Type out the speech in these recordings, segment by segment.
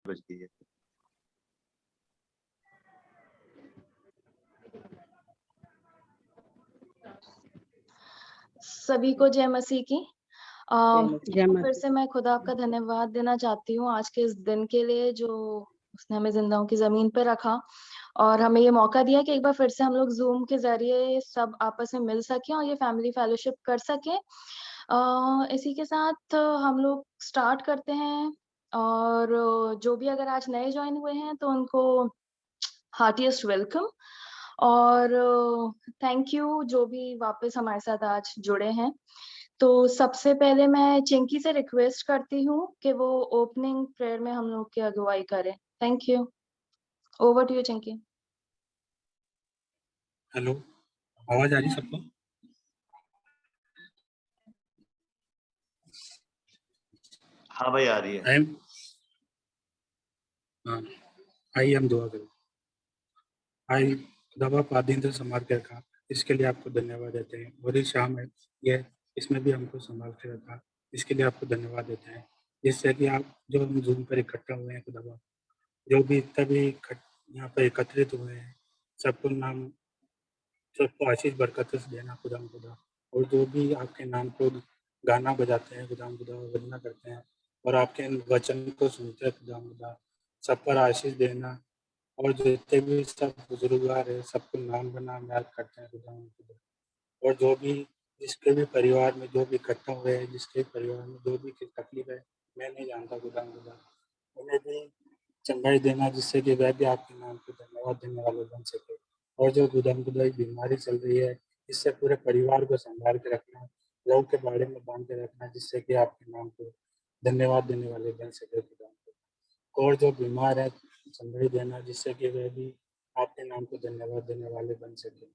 बज गई है। सभी को जय मसीह की। जय मसीह। फिर से मैं खुदा आपका धन्यवाद देना चाहती हूँ आज के इस दिन के लिए जो उसने हमें जिंदाओं की जमीन पे रखा और हमें ये मौका दिया कि एक बार फिर से हम लोग जूम के जरिए सब आपस में मिल सकें और ये फैमिली फेलोशिप कर सकें। इसी के साथ हम लोग स्टार्ट करते हैं और जो भी अगर आज नए ज्वाइन हुए हैं तो उनको हार्टीएस्ट वेलकम और थैंक यू जो भी वापस हमारे साथ आज जुड़े हैं। तो सबसे पहले मैं चिंकी से रिक्वेस्ट करती हूँ कि वो ओपनिंग प्रेयर में हम लोग की अगुवाई करें। Thank you. Over to you Chinki. Hello, आवाज आ रही सबको? हाँ भाई, आ रही है। हाँ, आइए हम दुआ करें। आई खुदा पादीन से संभाल के रखा, इसके लिए आपको धन्यवाद देते हैं। और इस शाम है यह, इसमें भी हमको संभाल के रखा, इसके लिए आपको धन्यवाद देते हैं। जिससे कि आप जो हम जूम पर इकट्ठा हुए हैं खुदा, जो भी तभी यहाँ पर एकत्रित हुए हैं, सबको नाम सबको आशीष बरकत से देना खुदा। और जो भी आपके नाम को गाना बजाते हैं खुदा, वंदना करते हैं और आपके वचन को सुनते हैं खुदा, सब पर आशीष देना। और जितने भी सब बुजुर्गवार है सबको नाम का नाम याद करते हैं खुदा। और जो भी जिसके भी परिवार में जो भी इकट्ठा हुए हैं, जिसके परिवार में जो भी तकलीफ है, मैं नहीं जानता खुदा, उन्हें भी चंगाई देना, जिससे कि वह भी आपके नाम को धन्यवाद देने वाले बन सके। और जो खुदा बीमारी चल रही है, इससे पूरे परिवार को संभाल के रखना, लोगों के बारे में बांध के रखना, जिससे कि आपके नाम को धन्यवाद देने वाले बन सके खुदा। और जो बीमार है चंगाई देना, जिससे कि वह भी आपके नाम को धन्यवाद देने वाले बन सके।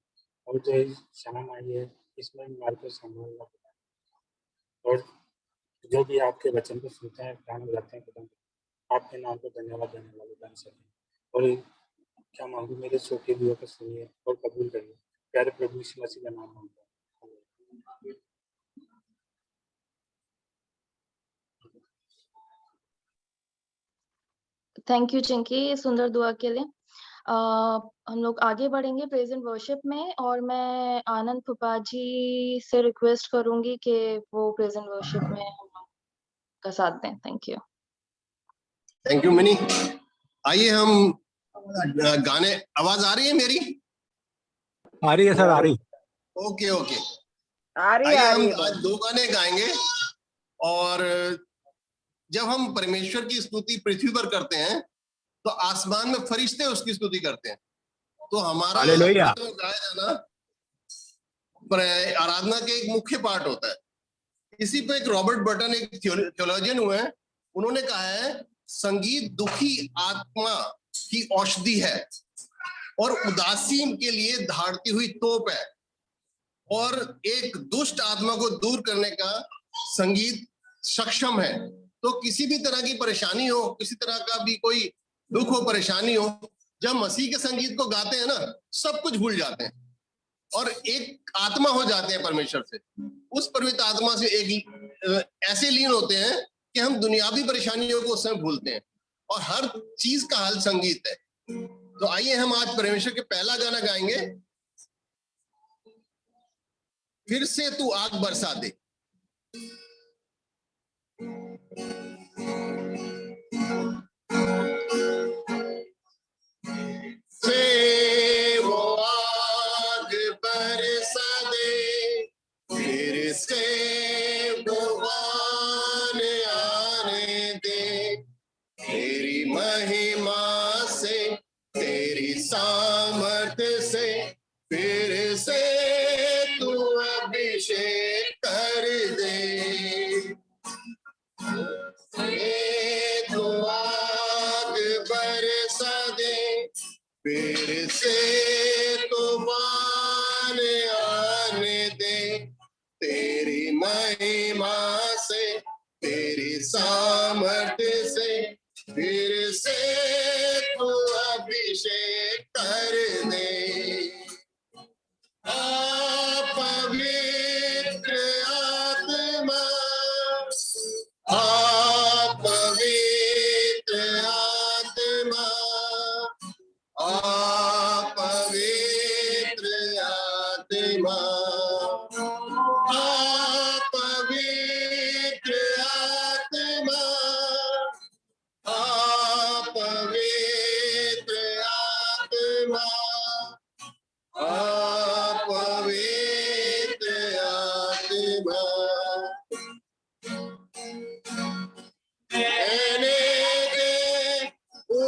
और जो इस शाम आई है, इसमें मार्ग को संभालना खुदा। और जो भी आपके वचन को सुनते हैं, ध्यान लगाते हैं खुदा, आपके नाम को धन्यवाद देने वाले बन सके। और क्या मांगू मेरे छोटे दुआ को सुनिए और कबूल करिए। प्यारे प्रभु यीशु मसीह का नाम मांगता हूं। थैंक यू चिंकी सुंदर दुआ के लिए। हम लोग आगे बढ़ेंगे प्रेज एंड वर्शिप में और मैं आनंद फुपा जी से रिक्वेस्ट करूंगी कि वो प्रेज एंड वर्शिप में हम लोग का साथ दें। Thank you. Thank you mini. आइए हम गाने, आवाज आ रही है मेरी? आ रही है सर, आ रही। ओके ओके, आ रही आइए आ हम रही आज दो गाने गाएंगे। और जब हम परमेश्वर की स्तुति पृथ्वी पर करते हैं तो आसमान में फरिश्ते उसकी स्तुति करते हैं। तो हमारा हालेलुया। जो गाया जाना आराधना के एक मुख्य पार्ट होता है। इसी पे एक रॉबर्ट बर्टन, एक थियोलॉजियन हुए हैं, उन्होंने कहा है संगीत दुखी आत्मा की औषधि है और उदासीन के लिए धारती हुई तोप है, और एक दुष्ट आत्मा को दूर करने का संगीत सक्षम है। तो किसी भी तरह की परेशानी हो, किसी तरह का भी कोई दुख हो, परेशानी हो, जब मसीह के संगीत को गाते हैं ना, सब कुछ भूल जाते हैं और एक आत्मा हो जाते हैं परमेश्वर से। उस पवित्र आत्मा से एक ऐसे लीन होते हैं कि हम दुनियावी परेशानियों को उस समय भूलते हैं और हर चीज का हल संगीत है। तो आइए हम आज परमेश्वर के पहला गाना गाएंगे, फिर से तू आग बरसा दे। से वो आग बरसा दे, फिर से तूफान आने दे, तेरी महिमा से, तेरी सामर्थ से, फिर से तू अभिषेक कर दे। तू आग बरसा दे, फिर से तूफान आने दे, तेरी महिमा से, तेरी सामर्थ्य से, फिर से तू अभिषेक कर दे। पवित्र आत्मा, पवित्र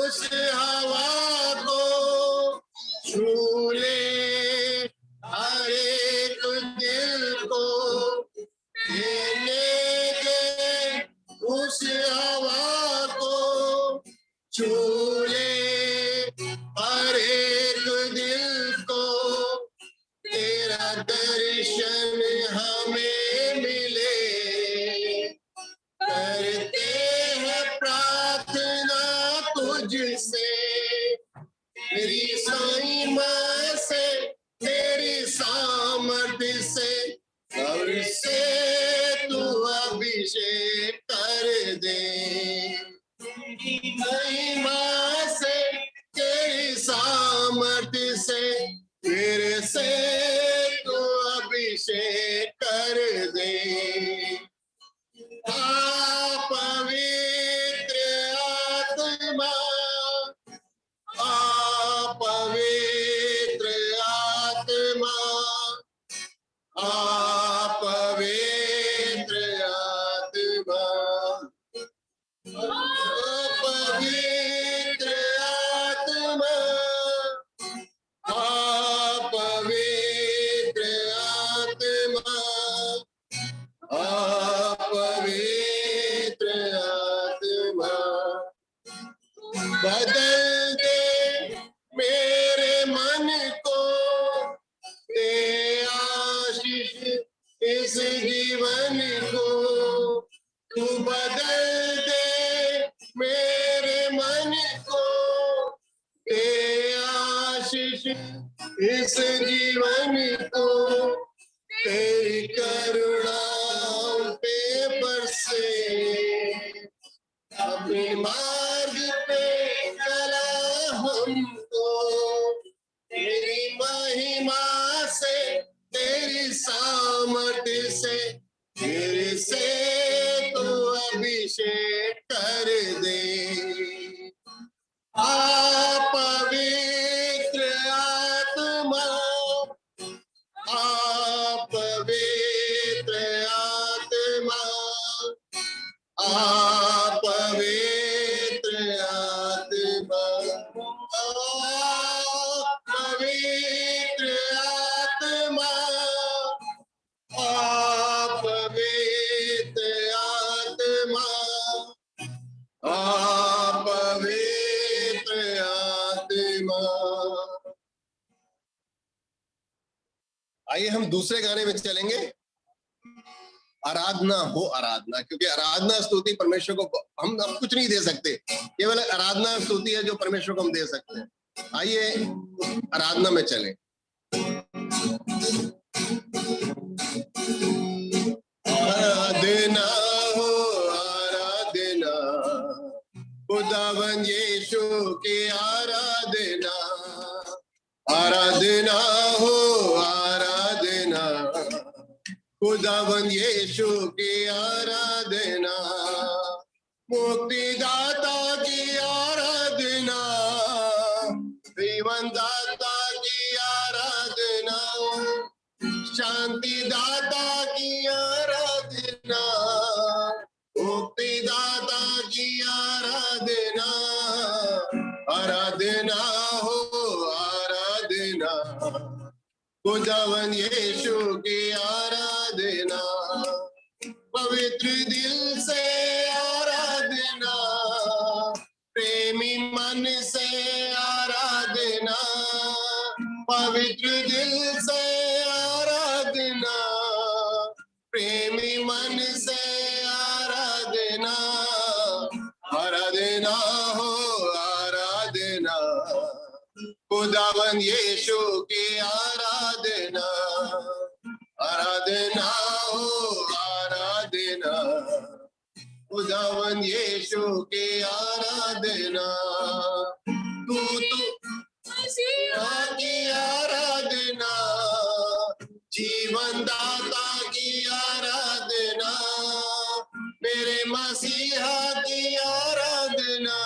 उस हवा को छू ले, हर एक दिल को लेने दे, उस हवा को छू ले, हर एक दिल को तेरा दर्शन हमें मिले, करते हैं प्रार्थना तुझसे, तेरी महिमा से, तेरी सामर्थ्य से, और से तू अभिषेक कर दे, महिमा से, तेरी सामर्थ्य से, तेरे से तू अभिषेक कर दे। पवित्र आत्मा, पवित्र आत्मा, पवित्र आत्मा, पवित्र आत्मा, पवित्र आत्मा, पवित्र आत्मा, बदल दे मेरे मन को, दे आशीष इस जीवन को, तू बदल दे मेरे मन को, दे आशीष इस जीवन को, तेरी करुणा पे बरसे, अपने मार्ग पे चला हमको, तेरी महिमा से, तेरी सामर्थ्य से, तेरे से तू अभिषेक कर दे। पवित्र आत्मा, पवित्र आत्मा, पवित्र आत्मा, पवित्र आत्मा, पवित्र आत्मा, पवित्र आत्मा। आइए हम दूसरे गाने में चलेंगे, आराधना हो आराधना, क्योंकि आराधना स्तुति परमेश्वर को हम अब कुछ नहीं दे सकते, केवल आराधना स्तुति है जो परमेश्वर को हम दे सकते हैं। आइए आराधना में चलें। आराधना हो आराधना, खुदावन यीशु की आराधना, आराधना हो आराधना, खुदावन यीशु की आराधना, मुक्तिदाता की आराधना, जीवन दाता की आराधना, शांति दाता की आराधना, मुक्तिदाता की आराधना, आराधना हो आराधना, खुदावन यीशु की आराधना, पवित्र दिल से आराधना, प्रेमी मन से आराधना, पवित्र दिल से आराधना, प्रेमी मन से आराधना, आराधना हो आराधना, खुदावन यीशु की आराधना, आराधना हो आराधना, खुदावन यीशु की आराधना, तू मसीहा की आराधना, जीवन दाता की आराधना, मेरे मसीहा की आराधना,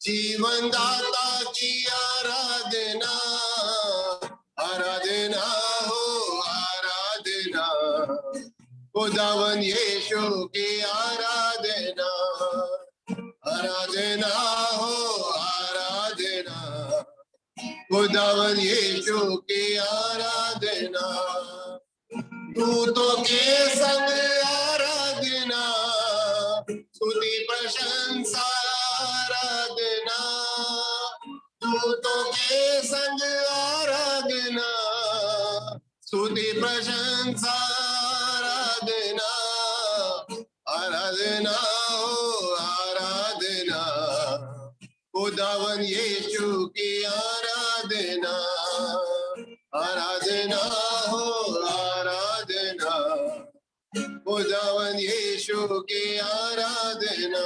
जीवन दाता की आराधना, आराधना हो आराधना, खुदावन यीशु की आराधना, आराधना हो खुदावन यीशु की आराधना, दूतों के संग आराधना, स्तुति प्रशंसा आराधना, दूतों के संग आराधना, स्तुति प्रशंसा आराधना, आराधना हो आराधना, खुदावन यीशु की आराधना, आराधना हो आराधना, खुदावन यीशु की आराधना,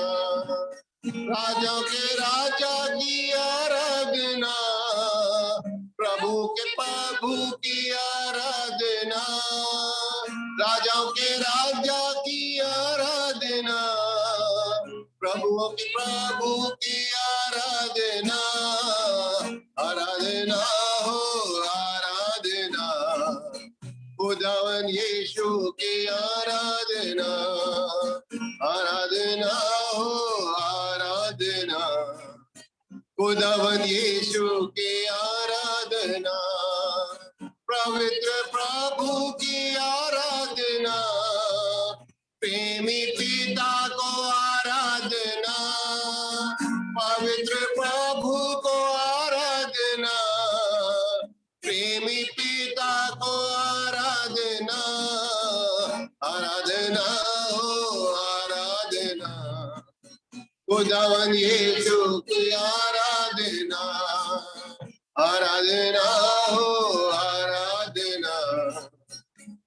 राजाओं के राजा की आराधना, प्रभु के प्रभु की आराधना, राजाओं के राजा की आराधना, प्रभु के प्रभु की आराधना, आराधना हो आराधना, खुदावन यीशु की आराधना, आराधना हो आराधना, खुदावन यीशु की आराधना, पवित्र प्रभु की आराधना, प्रेमी पिता को आराधना, पवित्र प्रभु को आराधना, प्रेमी पिता को आराधना, आराधना हो आराधना, खुदावन यीशु की आराधना, आराधना हो आराधना,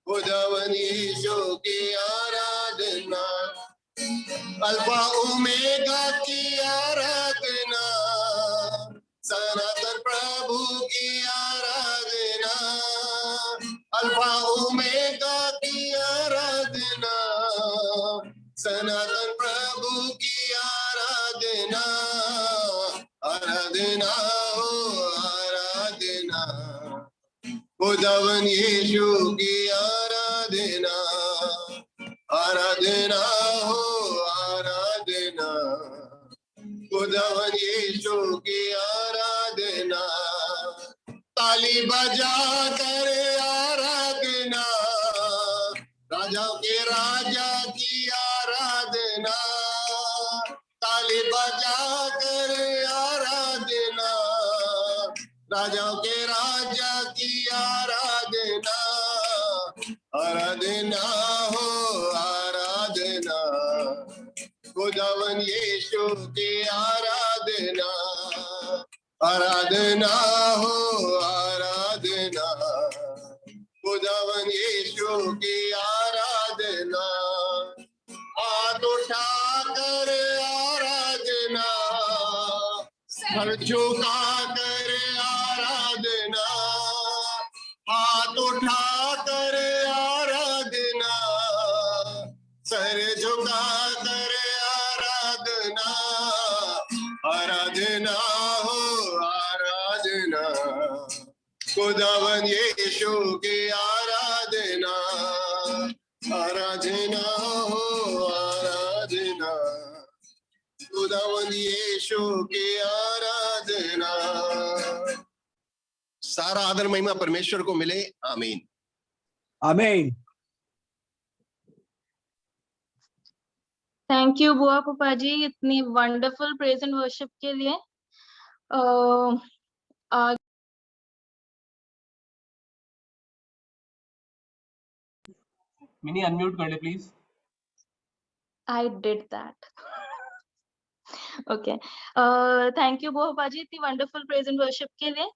खुदावन यीशु की आराधना, अल्फा ओमेगा की आराधना, सनातन प्रभु की आराधना, अल्फा ओमेगा की आराधना, सनातन प्रभु की आराधना, आराधना हो आराधना, खुदावन यीशु की आराधना, आराधना हो आराधना, खुदावन यीशु की आराधना, ताली बजा कर आराधना, राजाओं के राजा की आराधना, ताली बजा कर आराधना, राजाओं के राजा की आराधना, आराधना हो आराधना, खुदावन यीशु की आराधना, आराधना हो आराधना, खुदावन यीशु की आराधना, हाथ उठा कर आराधना, सर झुका कर आराधना, हाथ उठा कर आराधना, सर झुका कर आराधना, आराधना हो आराधना, खुदावन यीशु की आराधना, आराधना हो आराधना, खुदावन यीशु की आराधना। सारा आदर महिमा परमेश्वर को मिले, आमीन आमीन। थैंक यू बुआ पापा जी इतनी वंडरफुल प्रेज एंड वर्शिप के लिए। मिनी अनम्यूट कर ले please. I did that. Okay. Thank you बुआ पापा जी इतनी वंडरफुल प्रेज एंड वर्शिप के लिए।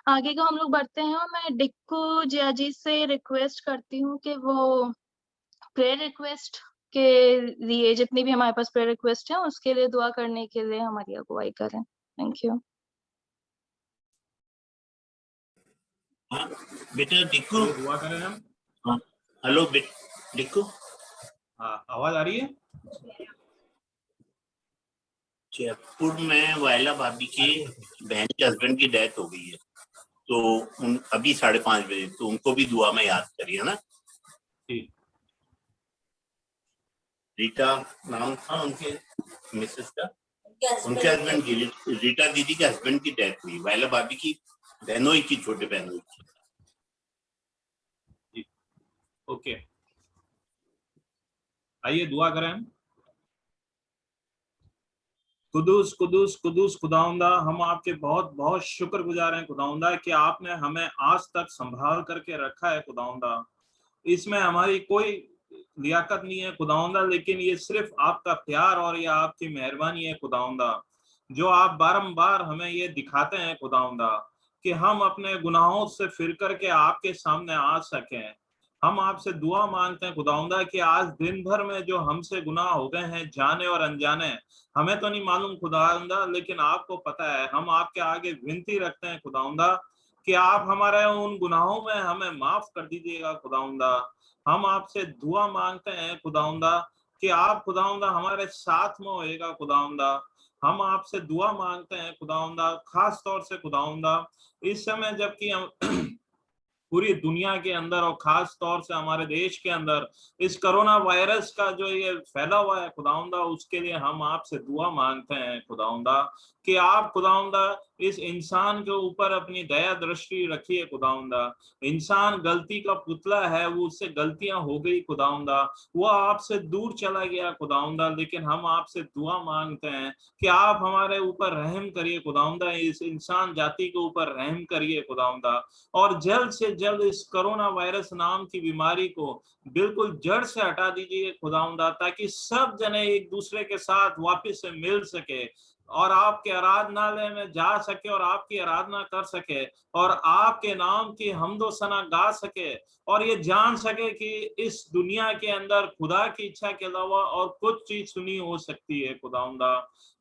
आगे को हम लोग बढ़ते हैं और मैं डिक्कू जिया जी से रिक्वेस्ट करती हूँ कि वो प्रेयर रिक्वेस्ट के लिए जितनी भी हमारे पास प्रेयर रिक्वेस्ट है उसके लिए दुआ करने के लिए हमारी अगुवाई करें। Thank you. बेटा डिक्कू दुआ करें हम। हाँ, हेलो डिक्कू, हाँ, आवाज आ रही है? जयपुर में वायला भाभी की बहन के हस्बैंड की डेथ हो गई है, तो अभी 5:30 बजे, तो उनको भी दुआ में याद करिए ना। ठीक। रीटा नाम था उनके मिसेस का, उनके हस्बैंड की, रीटा दीदी के हस्बैंड की डेथ हुई, वायला भाभी की बहनों की, छोटे बहनों की। ओके, आइए दुआ करें हम। कुदूस कुदूस कुदूस खुदावंदा, हम आपके बहुत बहुत शुक्रगुजार हैं खुदावंदा कि आपने हमें आज तक संभाल करके रखा है खुदावंदा। इसमें हमारी कोई लियाकत नहीं है खुदावंदा, लेकिन ये सिर्फ आपका प्यार और ये आपकी मेहरबानी है खुदावंदा, जो आप बारंबार हमें ये दिखाते हैं खुदावंदा कि हम अपने गुनाहों से फिर करके आपके सामने आ सकें। हम आपसे दुआ मांगते हैं खुदावंदा कि आज दिन भर में जो हमसे गुनाह हो गए हैं, जाने और अनजाने, हमें तो नहीं मालूम खुदावंदा, लेकिन आपको पता है। हम आपके आगे विनती रखते हैं खुदावंदा कि आप हमारे उन गुनाहों में हमें माफ कर दीजिएगा खुदावंदा। हम आपसे दुआ मांगते हैं खुदावंदा कि आप खुदावंदा हमारे साथ में होएगा खुदावंदा। हम आपसे दुआ मांगते हैं खुदावंदा, खास तौर से खुदावंदा इस समय जबकि हम पूरी दुनिया के अंदर और खास तौर से हमारे देश के अंदर इस कोरोना वायरस का जो ये फैला हुआ है खुदावंदा, उसके लिए हम आपसे दुआ मांगते हैं खुदावंदा कि आप खुदावंदा इस इंसान के ऊपर अपनी दया दृष्टि रखिए खुदावंदा। इंसान गलती का पुतला है, वो उससे गलतियां हो गई खुदावंदा, वो आपसे दूर चला गया खुदावंदा, लेकिन हम आपसे दुआ मांगते हैं कि आप हमारे ऊपर रहम करिए खुदावंदा, इस इंसान जाति के ऊपर रहम करिए खुदावंदा, और जल्द से जल्द इस कोरोना वायरस नाम की बीमारी को बिल्कुल जड़ से हटा दीजिए खुदावंदा, ताकि सब जने एक दूसरे के साथ वापस से मिल सके और आपके आराधनालय में जा सके और आपकी आराधना कर सके और आपके नाम की हम्दो सना गा सके और ये जान सके कि इस दुनिया के अंदर खुदा की इच्छा के अलावा और कुछ चीज सुनी हो सकती है खुदावंदा।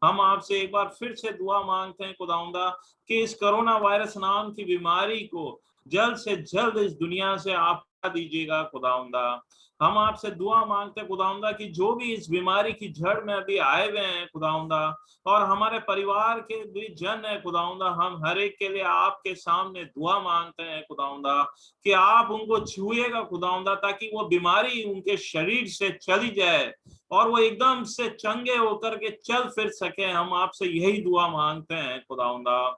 हम आपसे एक बार फिर से दुआ मांगते हैं खुदावंदा कि इस कोरोना वायरस नाम की बीमारी को जल्द से जल्द इस दुनिया से आप हटा दीजिएगा खुदावंदा। हम आपसे दुआ मांगते हैं खुदावंदा कि जो भी इस बीमारी की जड़ में अभी आए हुए हैं खुदावंदा और हमारे परिवार के भी जन है खुदावंदा, हम हर एक के लिए आपके सामने दुआ मांगते हैं खुदावंदा कि आप उनको छुएगा खुदावंदा, ताकि वो बीमारी उनके शरीर से चली जाए और वो एकदम से चंगे होकर के चल फिर सके। हम आपसे यही दुआ मांगते हैं खुदावंदा।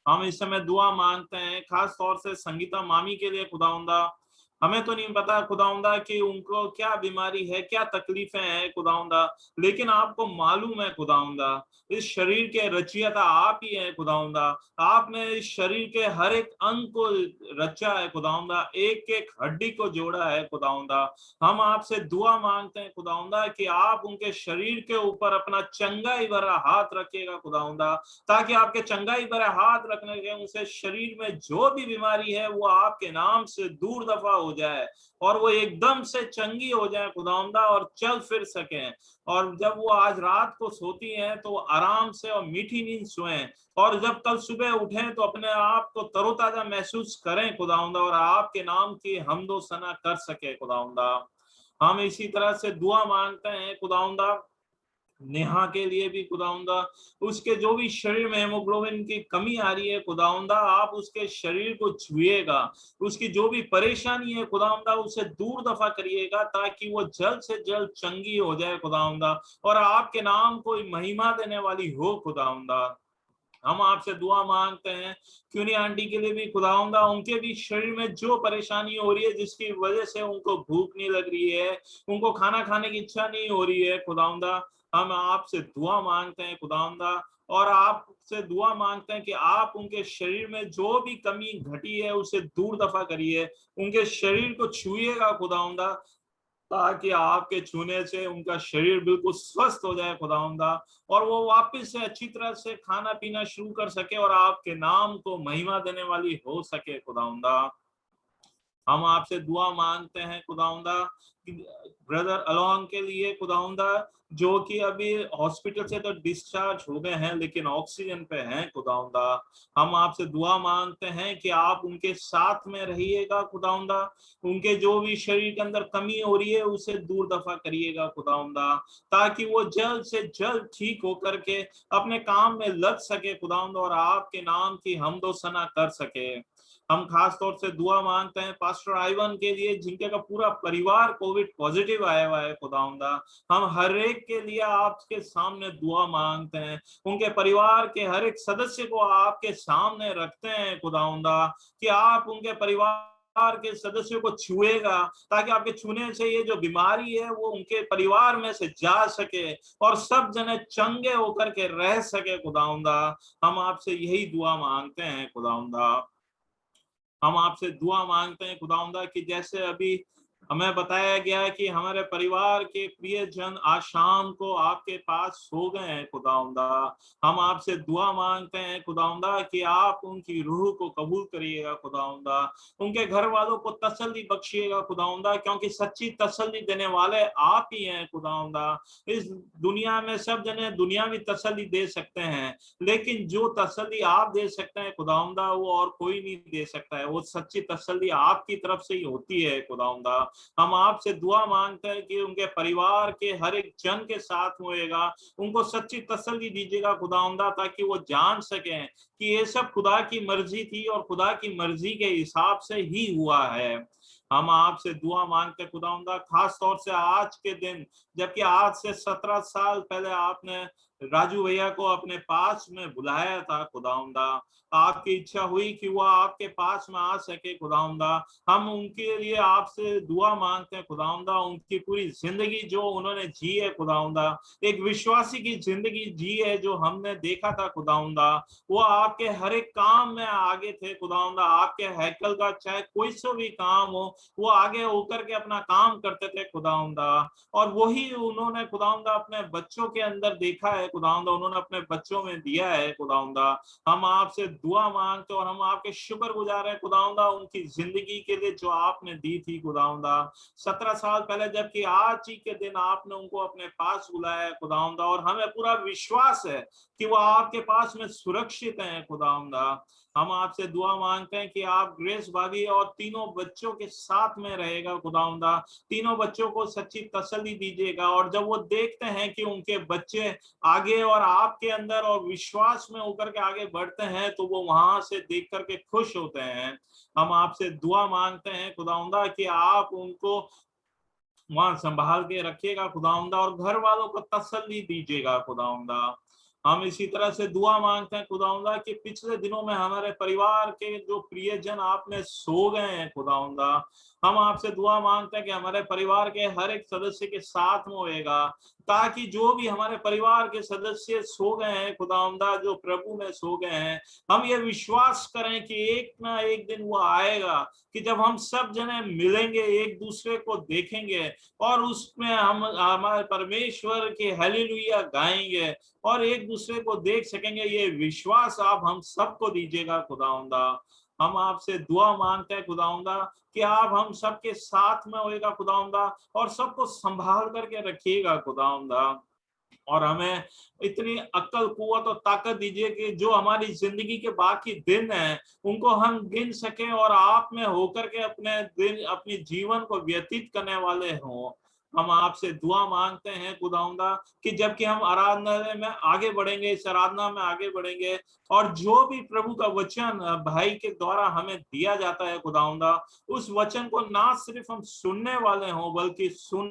हम इस समय दुआ मांगते हैं खास तौर से संगीता मामी के लिए खुदावंदा। हमें तो नहीं पता खुदावंदा कि उनको क्या बीमारी है, क्या तकलीफें हैं खुदावंदा, लेकिन आपको मालूम है खुदावंदा, इस शरीर के रचयिता आप ही हैं खुदावंदा। आपने इस शरीर के हर एक अंग को रचा है खुदावंदा, एक एक हड्डी को जोड़ा है खुदावंदा। हम आपसे दुआ मांगते हैं खुदावंदा कि आप उनके शरीर के ऊपर अपना चंगाई भरा हाथ रखिएगा खुदावंदा, ताकि आपके चंगाई भरे हाथ रखने के उनसे शरीर में जो भी बीमारी है वो आपके नाम से दूर दफा हो जाए और वो एकदम से चंगी हो जाए खुदावंदा और चल फिर सकें। और जब वो आज रात को सोती हैं तो आराम से और मीठी नींद सोएं और जब कल सुबह उठें तो अपने आप को तरोताजा महसूस करें खुदावंदा और आपके नाम की हम्दो सना कर सके खुदावंदा। हम इसी तरह से दुआ मांगते हैं खुदावंदा नेहा के लिए भी खुदावंदा, उसके जो भी शरीर में हेमोग्लोबिन की कमी आ रही है खुदावंदा, आप उसके शरीर को छुएगा, उसकी जो भी परेशानी है खुदावंदा उसे दूर दफा करिएगा, ताकि वो जल्द से जल्द चंगी हो जाए खुदावंदा और आपके नाम को महिमा देने वाली हो खुदावंदा। हम आपसे दुआ मांगते हैं क्यूनी आंटी के लिए भी खुदावंदा, उनके भी शरीर में जो परेशानी हो रही है जिसकी वजह से उनको भूख नहीं लग रही है, उनको खाना खाने की इच्छा नहीं हो रही है खुदावंदा, हम आपसे दुआ मांगते हैं खुदावंदा और आपसे दुआ मांगते हैं कि आप उनके शरीर में जो भी कमी घटी है उसे दूर दफा करिए, उनके शरीर को छुइएगा खुदावंदा, ताकि आपके छूने से उनका शरीर बिल्कुल स्वस्थ हो जाए खुदावंदा और वो वापस से अच्छी तरह से खाना पीना शुरू कर सके और आपके नाम को महिमा देने वाली हो सके खुदावंदा। हम आपसे दुआ मांगते हैं खुदावंदा ब्रदर अलोंग के लिए खुदावंदा, जो कि अभी हॉस्पिटल से तो डिस्चार्ज हो गए हैं लेकिन ऑक्सीजन पे हैं खुदावंदा। हम आपसे दुआ मांगते हैं कि आप उनके साथ में रहिएगा खुदावंदा, उनके जो भी शरीर के अंदर कमी हो रही है उसे दूर दफा करिएगा खुदावंदा, ताकि वो जल्द से जल्द ठीक होकर के अपने काम में लग सके खुदावंदा और आपके नाम की हम्दो सना कर सके। हम खास तौर से दुआ मांगते हैं पास्टर आइवन के लिए, जिनके का पूरा परिवार कोविड पॉजिटिव आया हुआ है खुदावंदा। हम हर एक के लिए आपके सामने दुआ मांगते हैं, उनके परिवार के हर एक सदस्य को आपके सामने रखते हैं खुदावंदा, कि आप उनके परिवार के सदस्यों को छुएगा, ताकि आपके छूने से ये जो बीमारी है वो उनके परिवार में से जा सके और सब जने चंगे होकर के रह सके खुदावंदा। हम आपसे यही दुआ मांगते हैं खुदावंदा। हम आपसे दुआ मांगते हैं खुदावंदा कि जैसे अभी हमें बताया गया है कि हमारे परिवार के प्रियजन आज शाम को आपके पास सो गए हैं खुदावंदा। हम आपसे दुआ मांगते हैं खुदावंदा कि आप उनकी रूह को कबूल करिएगा खुदावंदा, उनके घर वालों को तसल्ली बख्शिएगा खुदावंदा, क्योंकि सच्ची तसल्ली देने वाले आप ही हैं खुदावंदा। इस दुनिया में सब जने दुनियावी तसल्ली दे सकते हैं, लेकिन जो तसल्ली आप दे सकते हैं खुदावंदा वो और कोई नहीं दे सकता है। वो सच्ची तसल्ली आपकी तरफ से ही होती है खुदावंदा। हम आपसे दुआ मांगते हैं कि उनके परिवार के हर एक जन के साथ होएगा, उनको सच्ची तसल्ली दीजिएगा खुदावंदा, ताकि वो जान सकें कि ये सब खुदा की मर्जी थी और खुदा की मर्जी के हिसाब से ही हुआ है। हम आपसे दुआ मांगते हैं खुदावंदा, खास तौर से आज के दिन, जबकि आज से 17 साल पहले आपने राजू भैया को अपने पास में बुलाया था खुदावंदा, आपकी इच्छा हुई कि वो आपके पास में आ सके खुदावंदा। हम उनके लिए आपसे दुआ मांगते हैं खुदावंदा, उनकी पूरी जिंदगी जो उन्होंने जी है खुदावंदा, एक विश्वासी की जिंदगी जी है जो हमने देखा था खुदावंदा। वो आपके हर एक काम में आगे थे खुदावंदा, आपके हैकल का चाहे कोई सा भी काम हो वो आगे होकर के अपना काम करते थे खुदावंदा। और वही उन्होंने खुदावंदा अपने बच्चों के अंदर देखा है खुदावंदा, उन्होंने अपने बच्चों में दिया है खुदावंदा। हम आपसे दुआ मांगते और हम आपके शुक्रगुजार हैं खुदावंदा उनकी जिंदगी के लिए जो आपने दी थी खुदावंदा 17 साल पहले, जबकि आज ही के दिन आपने उनको अपने पास बुलाया है खुदावंदा। और हमें पूरा विश्वास है कि वो आपके पास में सुरक्षित हैं खुदावंदा। हम आपसे दुआ मांगते हैं कि आप ग्रेस भाभी और तीनों बच्चों के साथ में रहेगा खुदावंदा, तीनों बच्चों को सच्ची तसल्ली दीजिएगा। और जब वो देखते हैं कि उनके बच्चे आगे और आपके अंदर और विश्वास में होकर के आगे बढ़ते हैं, तो वो वहां से देख करके खुश होते हैं। हम आपसे दुआ मांगते हैं खुदावंदा कि आप उनको वहां संभाल के रखिएगा खुदावंदा और घर वालों को तसल्ली दीजिएगा खुदावंदा। हम इसी तरह से दुआ मांगते हैं खुदावंदा कि पिछले दिनों में हमारे परिवार के जो प्रियजन आपने सो गए हैं खुदावंदा, हम आपसे दुआ मांगते हैं कि हमारे परिवार के हर एक सदस्य के साथ में होएगा, ताकि जो भी हमारे परिवार के सदस्य सो गए हैं खुदावंदा, जो प्रभु में सो गए हैं, हम ये विश्वास करें कि एक ना एक दिन वो आएगा कि जब हम सब जने मिलेंगे, एक दूसरे को देखेंगे और उसमें हम हमारे परमेश्वर की हालेलुया गाएंगे और एक दूसरे को देख सकेंगे। ये विश्वास आप हम सबको दीजिएगा खुदावंदा। हम आपसे दुआ मांगते हैं खुदावंदा कि आप हम सबके साथ में होएगा खुदावंदा और सबको संभाल करके रखिएगा खुदावंदा। और हमें इतनी अक्ल, कुव्वत और ताकत दीजिए कि जो हमारी जिंदगी के बाकी दिन हैं उनको हम गिन सके और आप में होकर के अपने दिन, अपनी जीवन को व्यतीत करने वाले हों। हम आपसे दुआ मांगते हैं खुदावंदा कि जबकि हम आराधना में आगे बढ़ेंगे, इस आराधना में आगे बढ़ेंगे और जो भी प्रभु का वचन भाई के द्वारा हमें दिया जाता है खुदावंदा, उस वचन को ना सिर्फ हम सुनने वाले हों बल्कि सुन